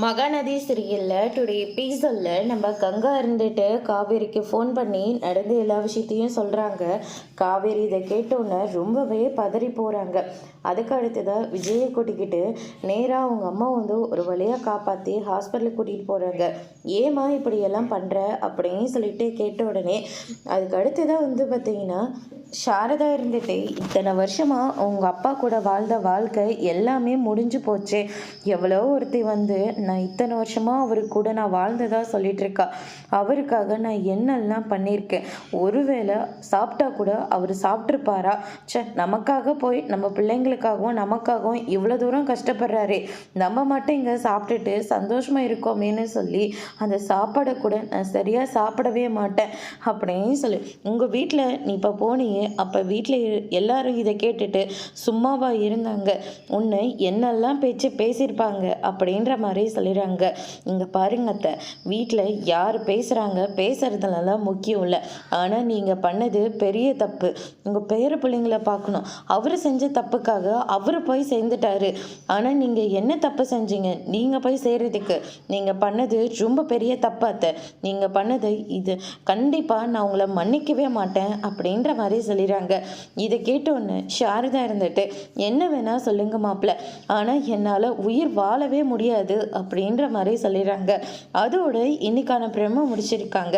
மகாநதி சீரியலில் டுடே எபிசோடில் நம்ம கங்கா இருந்துட்டு காவேரிக்கு ஃபோன் பண்ணி நடந்த எல்லா விஷயத்தையும் சொல்கிறாங்க. காவேரி இதை கேட்டோன்னே ரொம்பவே பதறி போகிறாங்க. அதுக்கு அடுத்ததாக விஜயை கூட்டிக்கிட்டு நேராக அவங்க அம்மா ஒரு வழியாக காப்பாற்றி ஹாஸ்பிட்டலுக்கு கூட்டிகிட்டு போகிறாங்க. ஏமா இப்படியெல்லாம் பண்ணுற அப்படின்னு சொல்லிட்டு கேட்ட உடனே அதுக்கு அடுத்ததாக பார்த்தீங்கன்னா சாரதா இருந்துட்டு இத்தனை வருஷமாக அவங்க அப்பா கூட வாழ்ந்த வாழ்க்கை எல்லாமே முடிஞ்சு போச்சு. எவ்வளோ ஒருத்தி நான் இத்தனை வருஷமாக அவரு கூட நான் வாழ்ந்ததா சொல்லிட்டு இருக்கா. அவருக்காக நான் என்னெல்லாம் பண்ணியிருக்கேன். ஒருவேளை சாப்பிட்டா கூட அவர் சாப்பிட்ருப்பாரா? நமக்காக போய் நம்ம பிள்ளைங்களுக்காகவும் நமக்காகவும் இவ்வளோ தூரம் கஷ்டப்படுறாரே, நம்ம மட்டும் இங்கே சாப்பிட்டுட்டு சந்தோஷமாக இருக்கோமேன்னு சொல்லி அந்த சாப்பாடை கூட நான் சரியாக சாப்பிடவே மாட்டேன் அப்படின்னு சொல்லி உங்கள் வீட்டில் நீ இப்போ போனியே, அப்போ வீட்டில் எல்லாரும் இதை கேட்டுட்டு சும்மாவா இருந்தாங்க? உன்னை என்னெல்லாம் பேச்சு பேசியிருப்பாங்க அப்படின்ற மாதிரி சொல்லிடுறாங்க. இங்கே பாருங்க அத்தை, வீட்டில் யார் பேசுகிறாங்க பேசுறதுலாம் முக்கியம் இல்லை. ஆனால் நீங்கள் பண்ணது பெரிய தப்பு. உங்கள் பேர பிள்ளைங்களை பார்க்கணும். அவர் செஞ்ச தப்புக்காக அவர் போய் சேர்ந்துட்டாரு. ஆனால் நீங்கள் என்ன தப்பு செஞ்சீங்க? நீங்கள் போய் சேர்றதுக்கு நீங்கள் பண்ணது ரொம்ப பெரிய தப்பு அத்தை. நீங்கள் பண்ணது இது கண்டிப்பாக நான் உங்களை மன்னிக்கவே மாட்டேன் அப்படின்ற மாதிரி சொல்லிடுறாங்க. இதை கேட்டோன்னு சாரதா இருந்துட்டு என்ன வேணா சொல்லுங்க மாப்பிள்ள, ஆனால் என்னால் உயிர் வாழவே முடியாது அப்படின்ற மாதிரி சொல்லிடுறாங்க. அதோட இன்னைக்கான பிரம முடிச்சிருக்காங்க.